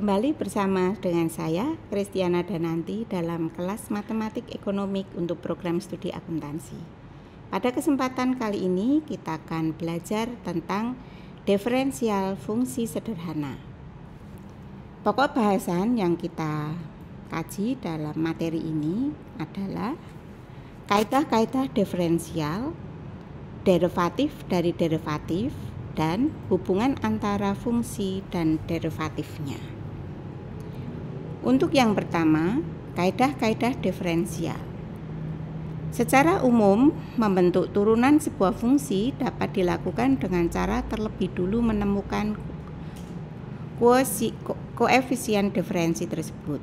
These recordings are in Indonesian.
Kembali bersama dengan saya, Kristiana Dananti, dalam kelas Matematik Ekonomik untuk program studi akuntansi. Pada kesempatan kali ini, kita akan belajar tentang diferensial fungsi sederhana. Pokok bahasan yang kita kaji dalam materi ini adalah kaidah-kaidah diferensial, derivatif dari derivatif, dan hubungan antara fungsi dan derivatifnya. Untuk yang pertama, kaidah-kaidah diferensial. Secara umum, membentuk turunan sebuah fungsi dapat dilakukan dengan cara terlebih dulu menemukan koefisien diferensi tersebut.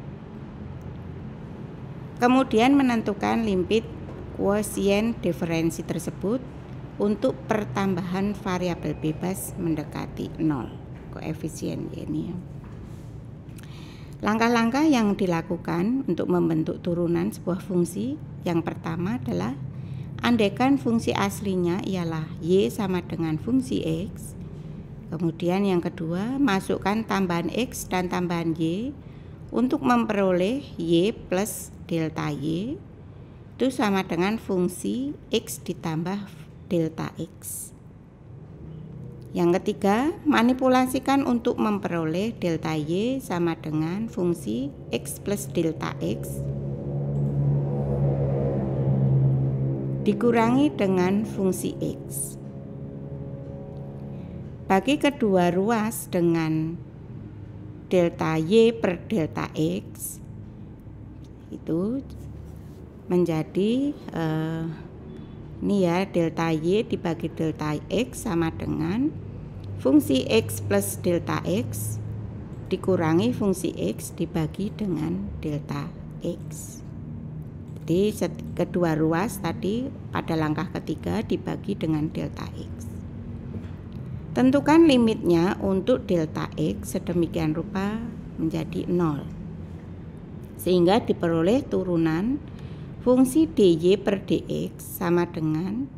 Kemudian menentukan limit koefisien diferensi tersebut untuk pertambahan variabel bebas mendekati 0. Koefisien ini ya. Langkah-langkah yang dilakukan untuk membentuk turunan sebuah fungsi, yang pertama adalah andaikan fungsi aslinya ialah y sama dengan fungsi x. Kemudian yang kedua, masukkan tambahan x dan tambahan y untuk memperoleh y plus delta y. Itu sama dengan fungsi x ditambah delta x. Yang ketiga, manipulasikan untuk memperoleh delta y sama dengan fungsi x plus delta x dikurangi dengan fungsi x. Bagi kedua ruas dengan delta y per delta x itu menjadi ini ya, delta y dibagi delta x sama dengan fungsi x plus delta x dikurangi fungsi x dibagi dengan delta x. Jadi kedua ruas tadi pada langkah ketiga dibagi dengan delta x. Tentukan limitnya untuk delta x sedemikian rupa menjadi 0, sehingga diperoleh turunan fungsi dy per dx sama dengan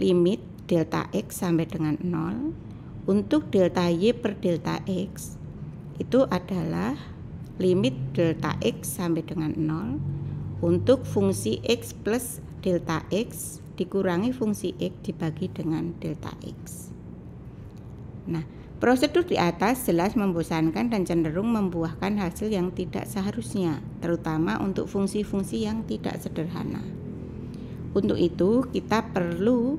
limit delta x sampai dengan 0 untuk delta y per delta x itu adalah limit delta x sampai dengan 0 untuk fungsi x plus delta x dikurangi fungsi x dibagi dengan delta x. Nah, prosedur di atas jelas membosankan dan cenderung membuahkan hasil yang tidak seharusnya, terutama untuk fungsi-fungsi yang tidak sederhana. Untuk itu, kita perlu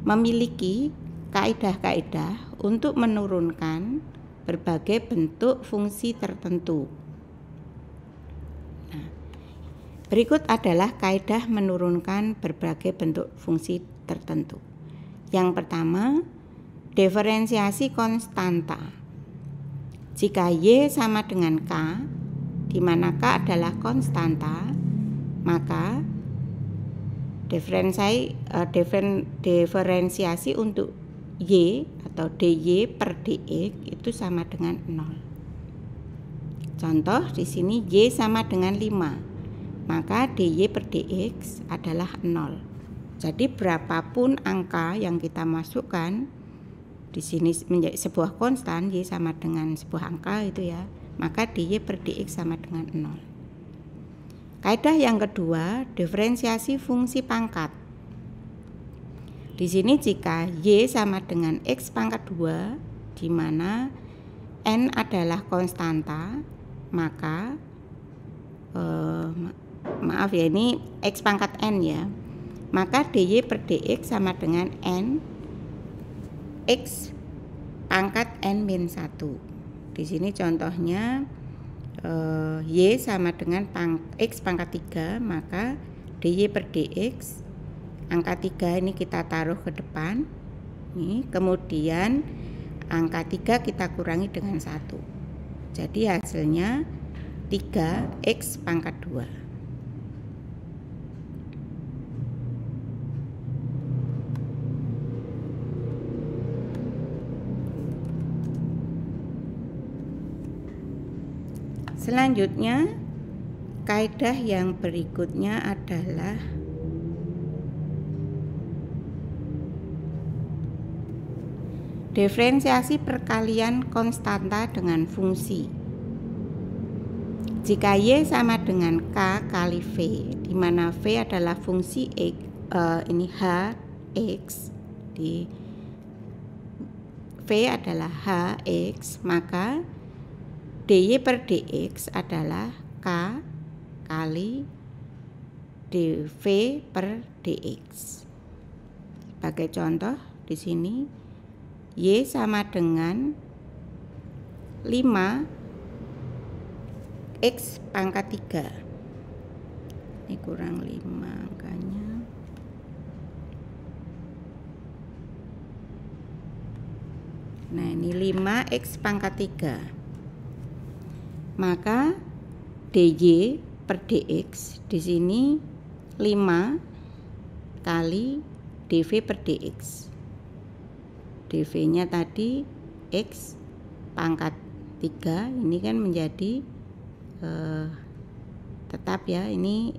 memiliki kaidah-kaidah untuk menurunkan berbagai bentuk fungsi tertentu. Nah, berikut adalah kaidah menurunkan berbagai bentuk fungsi tertentu. Yang pertama, diferensiasi konstanta. Jika y sama dengan k, di mana k adalah konstanta, maka diferensiasi untuk y atau dy per dx itu sama dengan 0. Contoh di sini y sama dengan 5, maka dy per dx adalah 0. Jadi berapapun angka yang kita masukkan di sini menjadi sebuah konstan y sama dengan sebuah angka itu ya, maka dy per dx sama dengan 0. Kaidah yang kedua, diferensiasi fungsi pangkat. Di sini jika y sama dengan x pangkat 2 di mana n adalah konstanta, maka maaf ya, ini x pangkat n ya, maka dy per dx sama dengan n x pangkat n-1. Di sini contohnya y sama dengan x pangkat 3, maka dy per dx angka 3 ini kita taruh ke depan. Nih, kemudian angka 3 kita kurangi dengan 1. Jadi hasilnya 3x pangkat 2. Selanjutnya, kaidah yang berikutnya adalah diferensiasi perkalian konstanta dengan fungsi. Jika Y sama dengan K kali V, di mana V adalah fungsi X, ini H X, di V adalah H X, maka dy per dx adalah K kali dv per dx. Sebagai contoh di sini Y sama dengan 5 X pangkat 3. Ini kurang 5 angkanya. Nah, ini 5 X pangkat 3. Maka dy per dx di sini 5 kali dv per dx. dv-nya tadi X pangkat 3, ini kan menjadi tetap ya, ini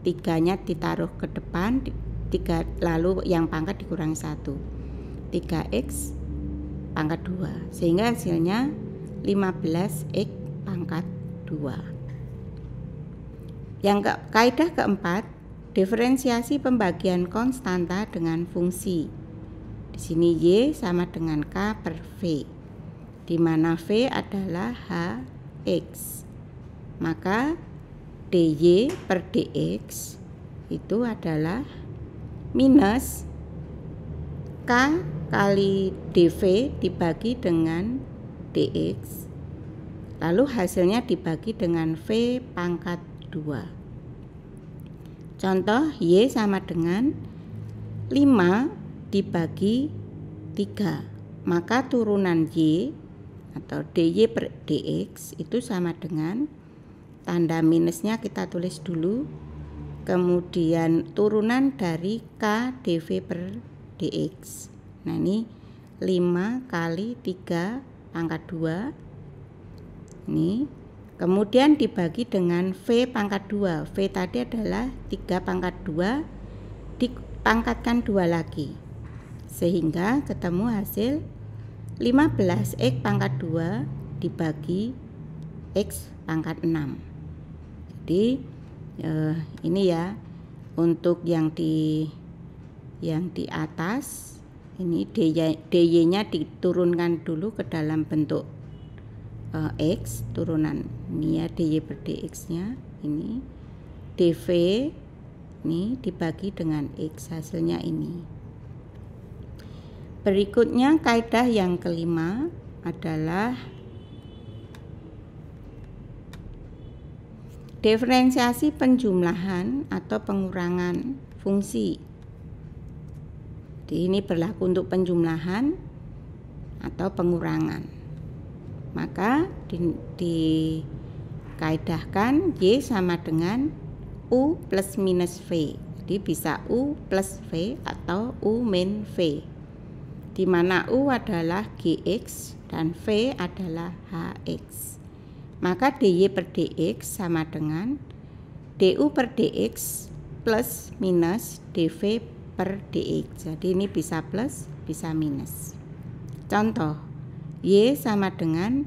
3-nya ditaruh ke depan, 3 lalu yang pangkat dikurangi 1, 3x pangkat 2, sehingga hasilnya 15x pangkat 2. Yang kaidah keempat, diferensiasi pembagian konstanta dengan fungsi. Di sini Y sama dengan K per V, di mana V adalah Hx. Maka dy per dx itu adalah minus K kali dv dibagi dengan dx, lalu hasilnya dibagi dengan V pangkat 2. Contoh, Y sama dengan 5 dibagi 3, maka turunan Y atau dy per dx itu sama dengan, tanda minusnya kita tulis dulu, kemudian turunan dari K dv per dx. Nah, ini 5 kali 3 pangkat 2 ini, kemudian dibagi dengan V pangkat 2. V tadi adalah 3 pangkat 2 dipangkatkan 2 lagi, sehingga ketemu hasil 15x pangkat 2 dibagi x pangkat 6. Jadi ini ya, untuk yang di atas ini dy-nya diturunkan dulu ke dalam bentuk x, turunan ini ya, dy per dx-nya ini, dv ini dibagi dengan x, hasilnya ini. Berikutnya kaidah yang kelima adalah diferensiasi penjumlahan atau pengurangan fungsi. Jadi ini berlaku untuk penjumlahan atau pengurangan. Maka dikaidahkan Y sama dengan U plus minus V. Jadi bisa U plus V atau U min V, di mana U adalah Gx dan V adalah Hx. Maka dy per dx sama dengan du per dx plus minus dv per dx. Jadi ini bisa plus, bisa minus. Contoh, Y sama dengan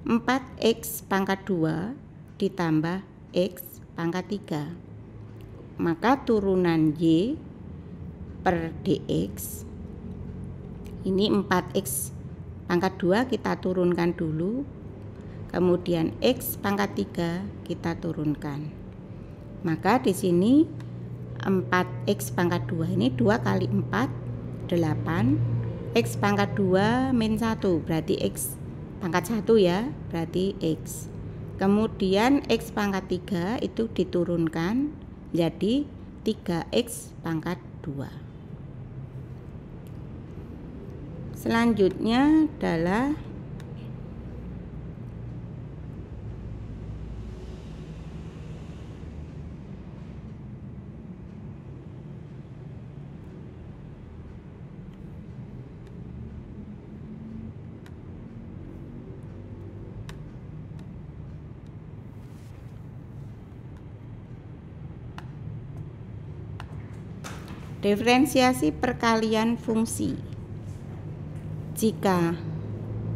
4x pangkat 2 ditambah x pangkat 3. Maka turunan Y per dx ini 4x pangkat 2 kita turunkan dulu, kemudian x pangkat 3 kita turunkan. Maka di sini 4x pangkat 2 ini 2 kali 4 8, x pangkat 2 min 1 berarti x pangkat 1 ya, berarti x. Kemudian x pangkat 3 itu diturunkan jadi 3x pangkat 2. Selanjutnya adalah diferensiasi perkalian fungsi. Jika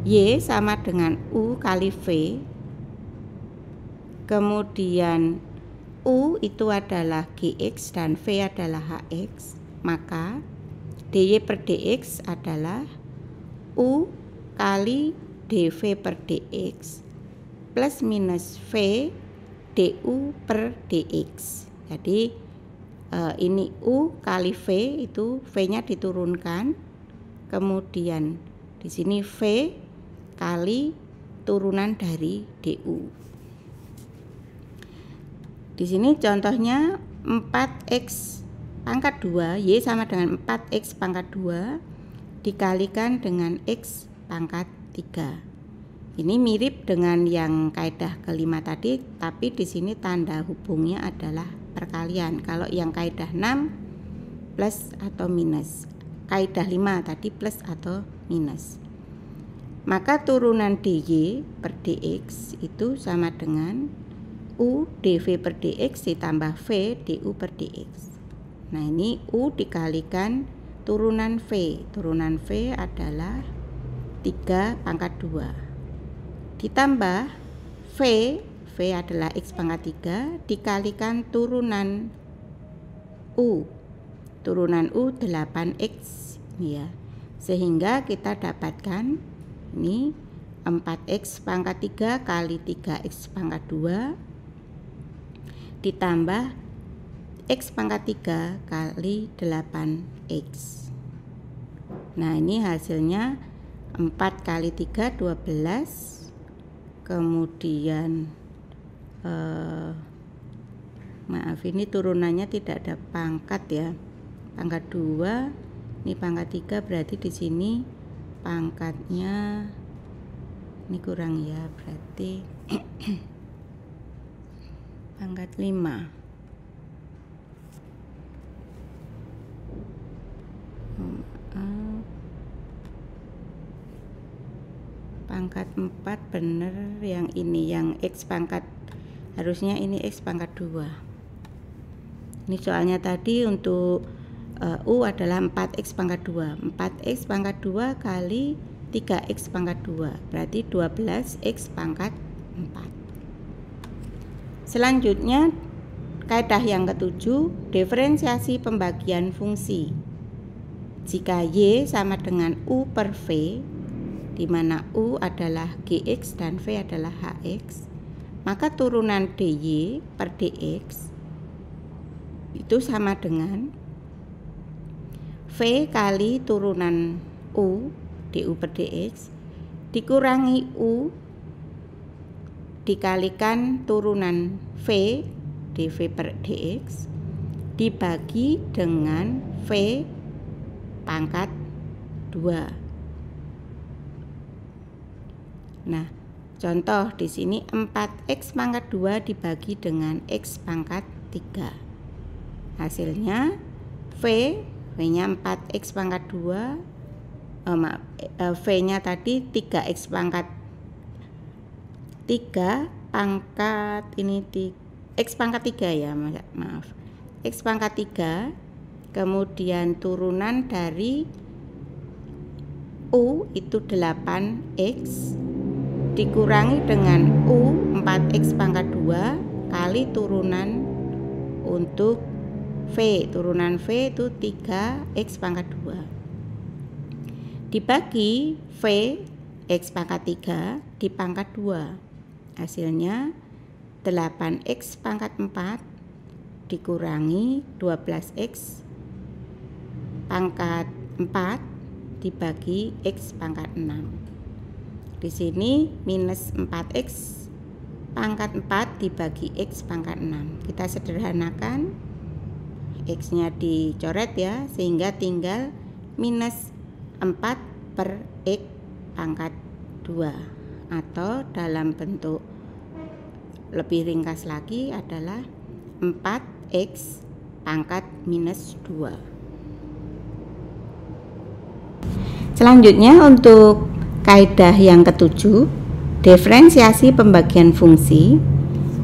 Y sama dengan U kali V, kemudian U itu adalah Gx dan V adalah Hx, maka dy per dx adalah U kali dv per dx plus minus V du per dx. Jadi ini U kali V, itu V-nya diturunkan, kemudian di sini V kali turunan dari du. Di sini contohnya 4x pangkat 2, Y sama dengan 4x pangkat 2 dikalikan dengan X pangkat 3. Ini mirip dengan yang kaidah kelima tadi, tapi di sini tanda hubungnya adalah perkalian. Kalau yang kaidah 6 plus atau minus, kaidah 5 tadi plus atau minus. Maka turunan dy per dx itu sama dengan U dv per dx ditambah V du per dx. Nah, ini U dikalikan turunan V. Turunan V adalah 3 pangkat 2. Ditambah V adalah X pangkat 3 dikalikan turunan U. Turunan U 8X ya. Sehingga kita dapatkan ini 4X pangkat 3 kali 3X pangkat 2 ditambah X pangkat 3 kali 8X. Nah, ini hasilnya 4 kali 3 12, kemudian maaf, ini turunannya tidak ada pangkat ya, pangkat 2, ini pangkat 3, berarti di sini pangkatnya ini kurang ya, berarti pangkat 5. Pangkat 4 bener yang ini, yang X pangkat, harusnya ini X pangkat 2. Ini soalnya tadi untuk U adalah 4X pangkat 2. 4X pangkat 2 kali 3X pangkat 2 berarti 12X pangkat 4. Selanjutnya kaidah yang ketujuh, diferensiasi pembagian fungsi. Jika Y sama dengan U per V, di mana U adalah Gx dan V adalah Hx, maka turunan dy per dx itu sama dengan V kali turunan U du per dx dikurangi U dikalikan turunan V dv per dx dibagi dengan V pangkat 2. Nah, contoh di sini 4x pangkat 2 dibagi dengan x pangkat 3. Hasilnya V-nya 4x pangkat 2, V-nya tadi 3x pangkat 3 pangkat ini X pangkat 3 ya, maaf, X pangkat 3, kemudian turunan dari U itu 8X dikurangi dengan U 4X pangkat 2 kali turunan untuk V, turunan V itu 3X pangkat 2 dibagi V X pangkat 3 di pangkat 2. Hasilnya 8x pangkat 4 dikurangi 12x pangkat 4 dibagi x pangkat 6. Di sini minus 4x pangkat 4 dibagi x pangkat 6. Kita sederhanakan, x-nya dicoret ya, sehingga tinggal minus 4 per x pangkat 2. Atau dalam bentuk lebih ringkas lagi adalah 4x pangkat minus 2. Selanjutnya untuk kaidah yang ketujuh, diferensiasi pembagian fungsi.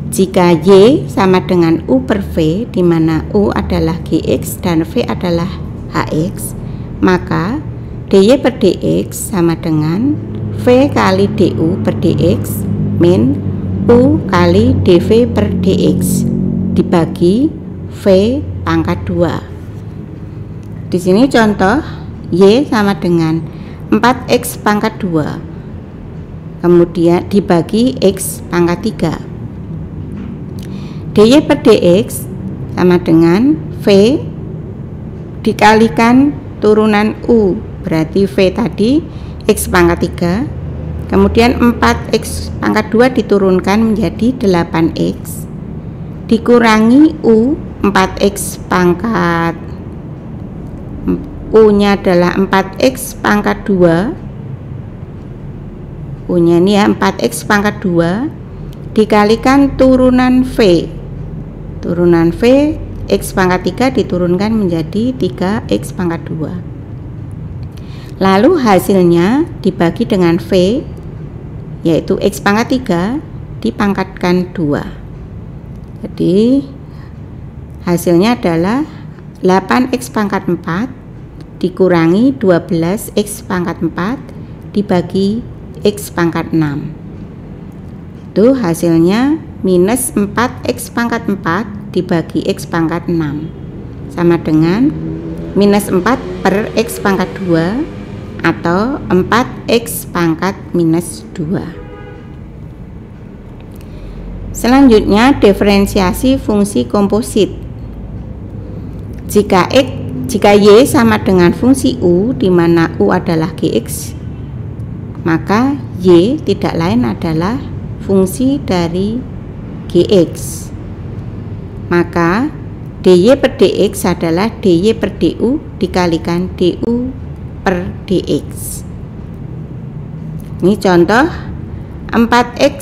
Jika Y sama dengan U per V, di mana U adalah Gx dan V adalah Hx, maka dy per dx sama dengan V kali du per dx min U kali dV per dx dibagi V pangkat 2. Di sini contoh Y sama dengan 4x pangkat 2 kemudian dibagi X pangkat 3. dy per dx sama dengan V dikalikan turunan U, berarti V tadi X pangkat 3, kemudian 4x pangkat 2 diturunkan menjadi 8x dikurangi U 4x pangkat U nya adalah 4x pangkat 2, U nya ini ya 4x pangkat 2 dikalikan turunan V X pangkat 3 diturunkan menjadi 3x pangkat 2. Lalu hasilnya dibagi dengan V, yaitu X pangkat 3 dipangkatkan 2. Jadi hasilnya adalah 8x pangkat 4 dikurangi 12x pangkat 4 dibagi X pangkat 6. Itu hasilnya minus 4x pangkat 4 dibagi X pangkat 6 sama dengan minus 4 per X pangkat 2 atau 4x pangkat minus 2. Selanjutnya diferensiasi fungsi komposit. Jika Y sama dengan fungsi U di mana U adalah Gx, maka Y tidak lain adalah fungsi dari Gx. Maka dy per dx adalah dy per du dikalikan du per dx. Ini contoh 4x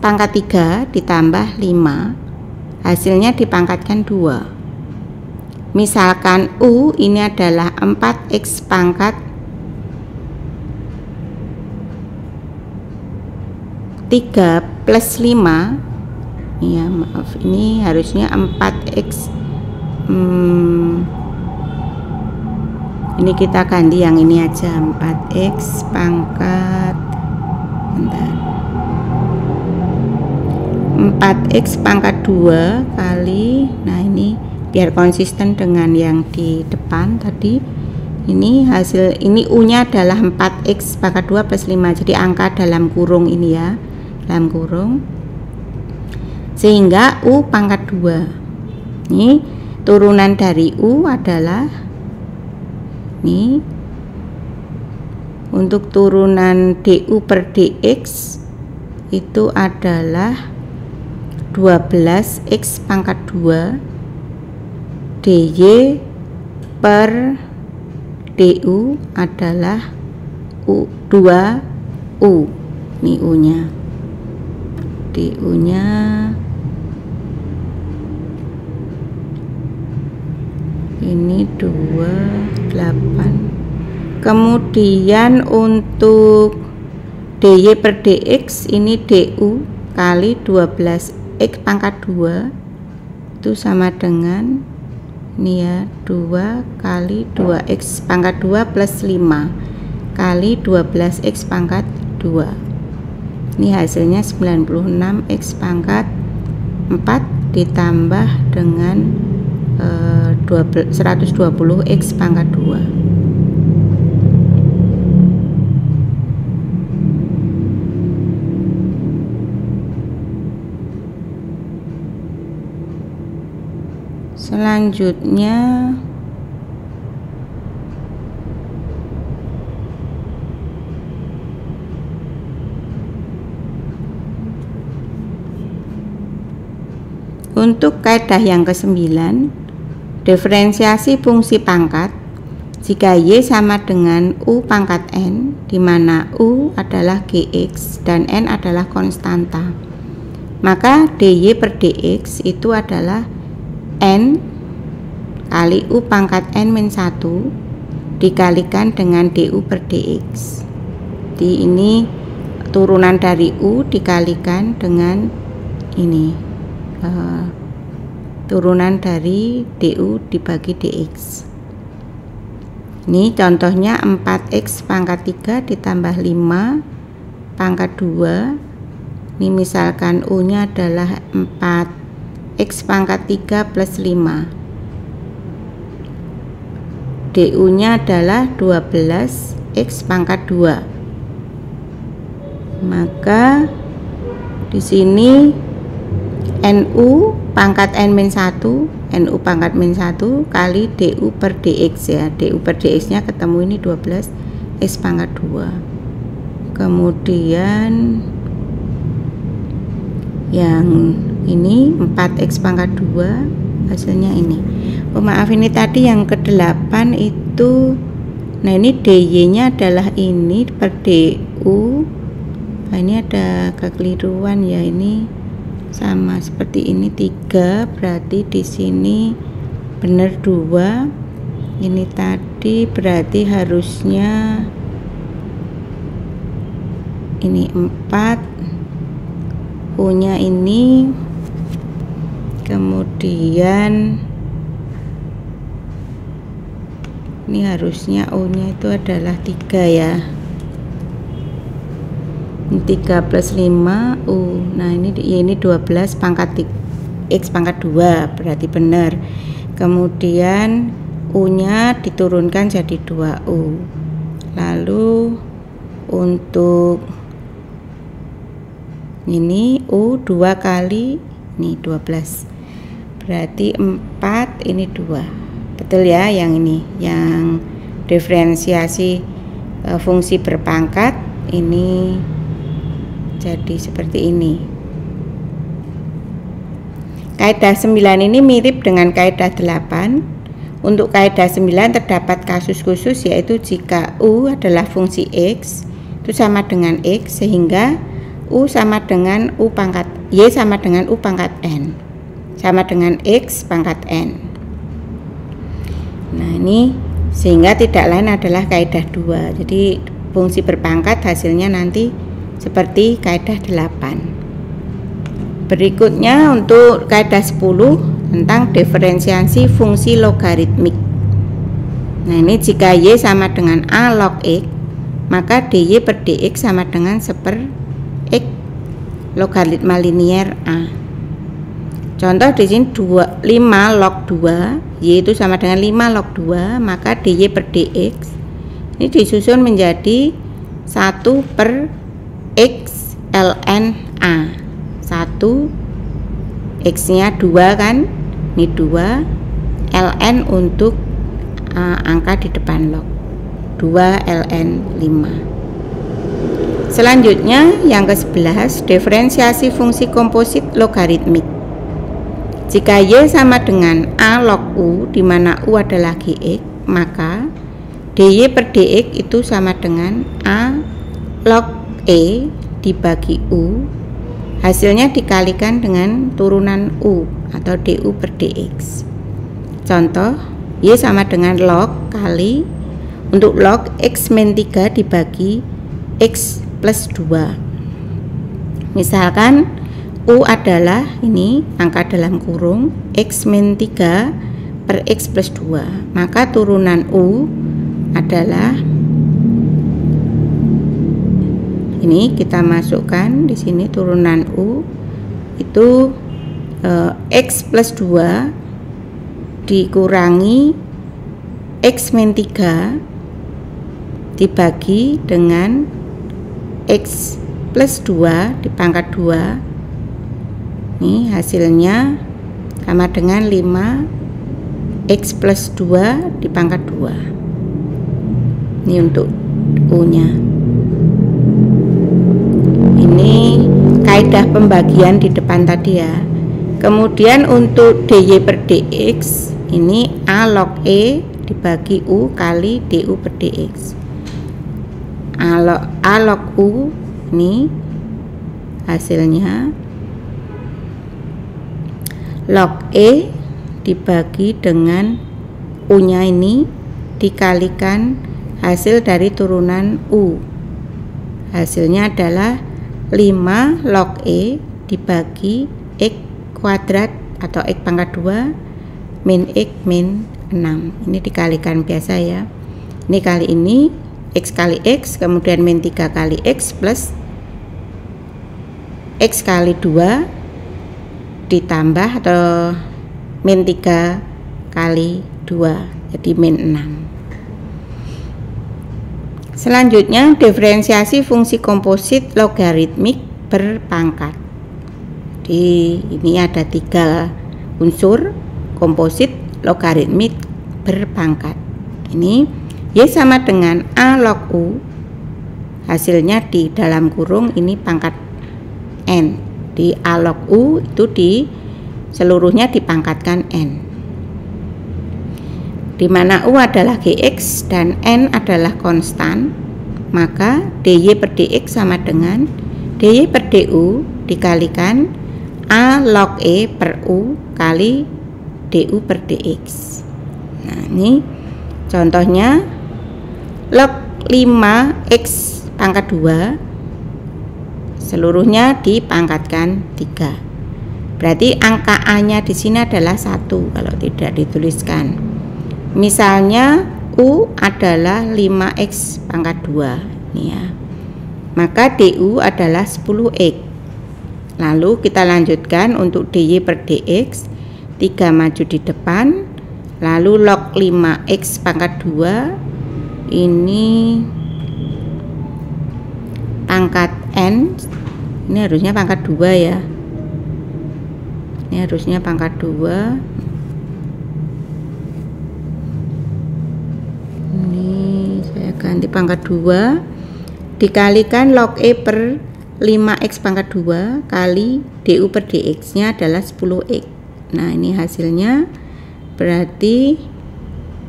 pangkat 3 ditambah 5 hasilnya dipangkatkan 2. Misalkan U ini adalah 4x pangkat 3 plus 5, ya maaf ini harusnya 4x, ini kita ganti yang ini aja 4x pangkat 4x pangkat 2 kali, nah ini biar konsisten dengan yang di depan tadi. Ini hasil, ini U nya adalah 4x pangkat 2 plus 5, jadi angka dalam kurung ini ya, dalam kurung, sehingga U pangkat 2. Ini turunan dari U adalah ini untuk turunan du per dx itu adalah 12x pangkat 2 dy per du adalah 2u. Ini U nya, du nya ini 28. Kemudian untuk dy per dx ini du kali 12x pangkat 2 itu sama dengan ini ya, 2 kali 2x pangkat 2 plus 5 kali 12x pangkat 2. Ini hasilnya 96x pangkat 4 ditambah dengan 120x pangkat 2. Selanjutnya untuk kaidah yang ke-9, diferensiasi fungsi pangkat jika Y sama dengan U pangkat N, di mana U adalah Gx dan N adalah konstanta, maka dy per dx itu adalah N kali U pangkat N min 1 dikalikan dengan du per dx. Jadi ini turunan dari U dikalikan dengan ini turunan dari du dibagi dx. Ini contohnya 4x pangkat 3 ditambah 5 pangkat 2 Ini misalkan U-nya adalah 4x pangkat 3 plus 5. DU-nya adalah 12x pangkat 2. Maka di sini NU pangkat N-1, NU pangkat -1 kali DU per DX ya. DU per DX-nya ketemu ini 12x pangkat 2. Kemudian yang ini 4x pangkat 2, hasilnya ini. Oh maaf, ini tadi yang ke-8 itu, nah ini DY nya adalah ini per DU. Nah ini ada kekeliruan ya, ini sama seperti ini 3, berarti di sini benar 2. Ini tadi berarti harusnya ini 4, U-nya ini, kemudian ini harusnya U-nya itu adalah 3 ya. Ini 3 plus 5 U. Nah ini 12 pangkat X pangkat 2, berarti benar. Kemudian U-nya diturunkan jadi 2U. Lalu untuk ini U 2 kali ini 12, berarti 4, ini 2. Betul ya, yang ini yang diferensiasi fungsi berpangkat ini jadi seperti ini. Kaidah 9 ini mirip dengan kaidah 8. Untuk kaidah 9 terdapat kasus khusus, yaitu jika U adalah fungsi X itu sama dengan X, sehingga U sama dengan U pangkat Y sama dengan U pangkat N, sama dengan X pangkat N. Nah ini sehingga tidak lain adalah kaidah 2. Jadi fungsi berpangkat hasilnya nanti seperti kaidah 8. Berikutnya untuk kaidah 10 tentang diferensiasi fungsi logaritmik. Nah ini jika Y sama dengan A log X, maka DY per DX sama dengan 1/X logaritma linier A. Contoh di sini 5 log 2, Y itu sama dengan 5 log 2, maka DY per DX ini disusun menjadi 1/X ln A. 1 X nya 2 kan, ini 2, ln untuk angka di depan log, 2 ln 5. Selanjutnya yang ke-11, diferensiasi fungsi komposit logaritmik. Jika Y sama dengan A log U, di mana U adalah Gx, maka DY per DX itu sama dengan A log E dibagi U, hasilnya dikalikan dengan turunan U atau DU per DX. Contoh, Y sama dengan log kali, untuk log X min 3 dibagi X plus 2. Misalkan U adalah ini angka dalam kurung X min 3 per X plus 2, maka turunan U adalah ini, kita masukkan di sini turunan U itu X plus 2 dikurangi X min 3 dibagi dengan X plus 2 di pangkat 2. Ini hasilnya sama dengan 5 X plus 2 di pangkat 2. Ini untuk U nya. Ini kaidah pembagian di depan tadi ya. Kemudian untuk DY per DX ini A log E dibagi U kali DU per DX. A log U ini hasilnya log E dibagi dengan U nya ini dikalikan hasil dari turunan U, hasilnya adalah 5 log E dibagi X kuadrat atau X pangkat 2 min X min 6. Ini dikalikan biasa ya, ini kali ini X kali X, kemudian min 3 kali X plus X kali 2 ditambah atau min 3 kali 2, jadi min 6. Selanjutnya diferensiasi fungsi komposit logaritmik berpangkat. Jadi ini ada 3 unsur komposit logaritmik berpangkat. Ini Y sama dengan A log U, hasilnya di dalam kurung ini pangkat N. Di A log U itu seluruhnya dipangkatkan N, di mana U adalah Gx dan N adalah konstan, maka dy per dx sama dengan dy per du dikalikan A log E per U kali du per dx. Nah, ini contohnya log 5x pangkat 2 seluruhnya dipangkatkan 3. Berarti angka A-nya di sini adalah 1 kalau tidak dituliskan. Misalnya U adalah 5x pangkat 2 ini ya. Maka du adalah 10x. Lalu kita lanjutkan untuk dy per dx, 3 maju di depan, lalu log 5x pangkat 2 ini pangkat N, ini harusnya pangkat 2 ya, ini harusnya pangkat 2, ini saya ganti pangkat 2 dikalikan log E per 5x pangkat 2 kali du per dx nya adalah 10x. Nah, ini hasilnya berarti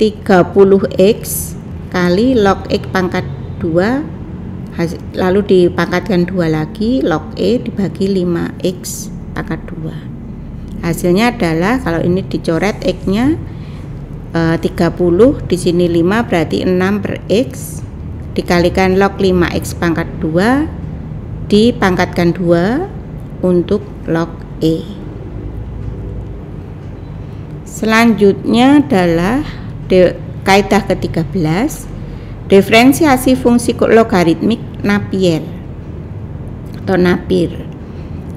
30x kali log X pangkat 2 lalu dipangkatkan 2 lagi, log E dibagi 5x pangkat 2. Hasilnya adalah kalau ini dicoret X nya 30, di sini 5 berarti 6 per X dikalikan log 5x pangkat 2 dipangkatkan 2 untuk log E. Selanjutnya adalah kaidah ke-13, diferensiasi fungsi logaritmik Napier atau Napier.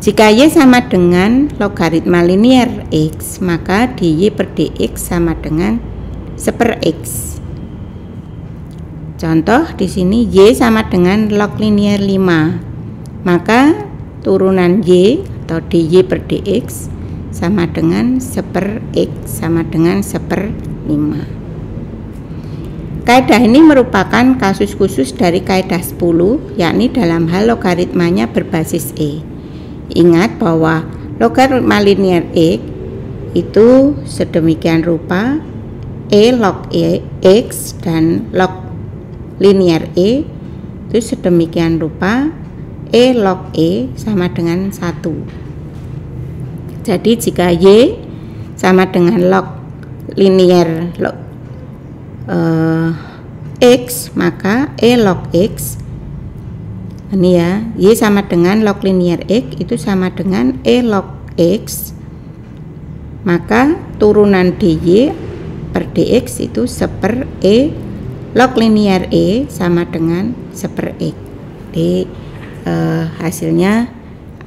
Jika Y sama dengan logaritma linier X, maka dy per dx sama dengan 1/x. Contoh di sini Y sama dengan log linier 5, maka turunan Y atau dy per dx sama dengan 1/x sama dengan 1/5. Kaidah ini merupakan kasus khusus dari kaidah 10, yakni dalam hal logaritmanya berbasis E. Ingat bahwa logaritma linier X itu sedemikian rupa E log X dan log linier E itu sedemikian rupa E log E sama dengan 1. Jadi jika Y sama dengan log linier X, maka E log X ini ya, Y sama dengan log linier X itu sama dengan E log X, maka turunan dy per dx itu 1/E log linier E sama dengan 1/x. Jadi hasilnya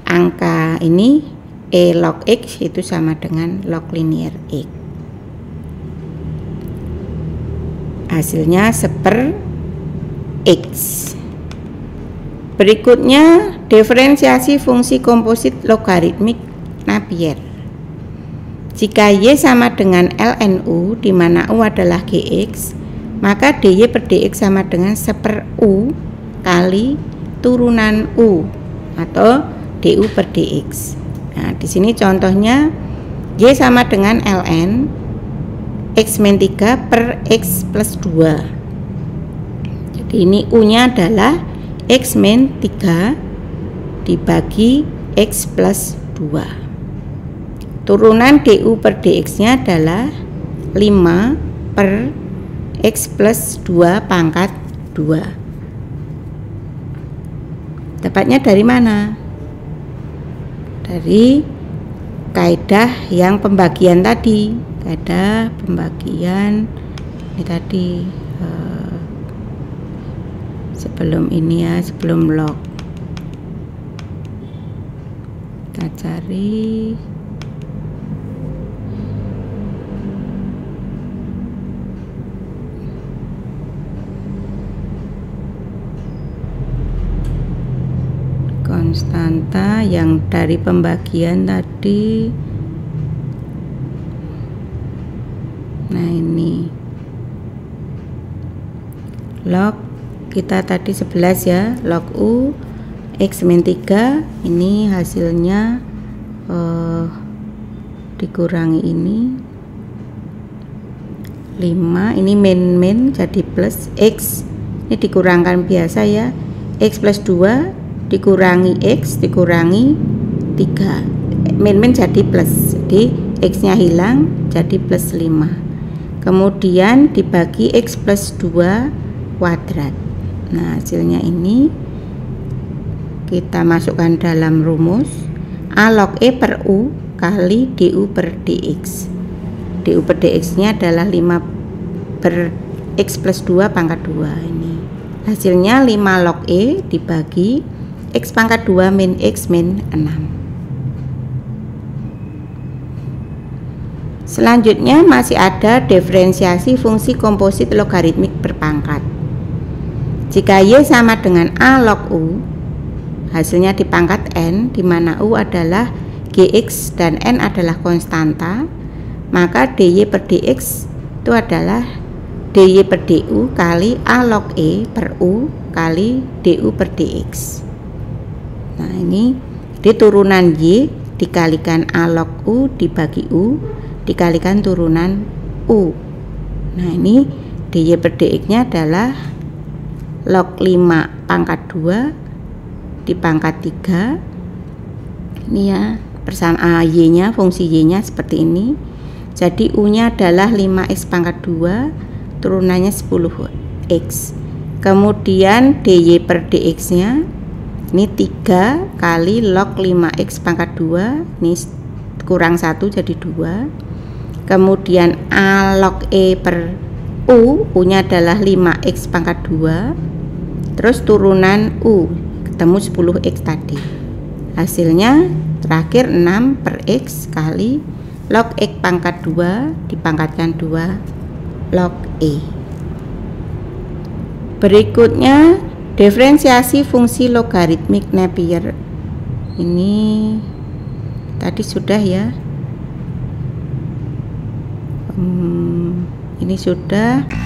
angka ini E log X itu sama dengan log linier X. Hasilnya 1/x. Berikutnya diferensiasi fungsi komposit logaritmik Napier. Jika Y sama dengan ln U, di mana U adalah Gx, maka dy per dx sama dengan 1/U kali turunan U atau du per dx. Nah, di sini contohnya Y sama dengan ln X min 3 per X plus 2. Jadi ini U-nya adalah X min 3 dibagi X plus 2. Turunan du per dx nya adalah 5 per X plus 2 pangkat 2. Dapatnya dari mana? Dari kaidah yang pembagian tadi. Kaidah pembagian ini tadi sebelum ini ya, sebelum log. Kita cari konstanta yang dari pembagian tadi. Nah, ini log kita tadi 11 ya, log U X min 3, ini hasilnya dikurangi ini 5, ini min jadi plus, X ini dikurangkan biasa ya, X plus 2 dikurangi X dikurangi 3, min jadi plus, jadi X nya hilang jadi plus 5, kemudian dibagi X plus 2 kuadrat. Nah, hasilnya ini kita masukkan dalam rumus A log E per U kali DU per DX. DU per DX nya adalah 5 per X plus 2 pangkat 2. Ini hasilnya 5 log E dibagi X pangkat 2 min X min 6. Selanjutnya masih ada diferensiasi fungsi komposit logaritmik berpangkat. Jika Y sama dengan A log U, hasilnya dipangkat N, di mana U adalah Gx dan N adalah konstanta, maka dy per dx itu adalah dy per du kali A log E per U kali du per dx. Nah, ini di turunan Y dikalikan A log U dibagi U dikalikan turunan U. Nah, ini dy per dx nya adalah log 5 pangkat 2 dipangkat 3 ini ya, bersama Y nya, fungsi Y nya seperti ini. Jadi U nya adalah 5x pangkat 2 turunannya 10x, kemudian dy per dx nya ini 3 kali log 5x pangkat 2, ini kurang 1 jadi 2, kemudian A log E per U nya adalah 5x pangkat 2, terus turunan U ketemu 10x tadi, hasilnya terakhir 6 per x kali log x pangkat 2 dipangkatkan 2 log E. Berikutnya diferensiasi fungsi logaritmik Napier. Ini tadi sudah ya, ini sudah.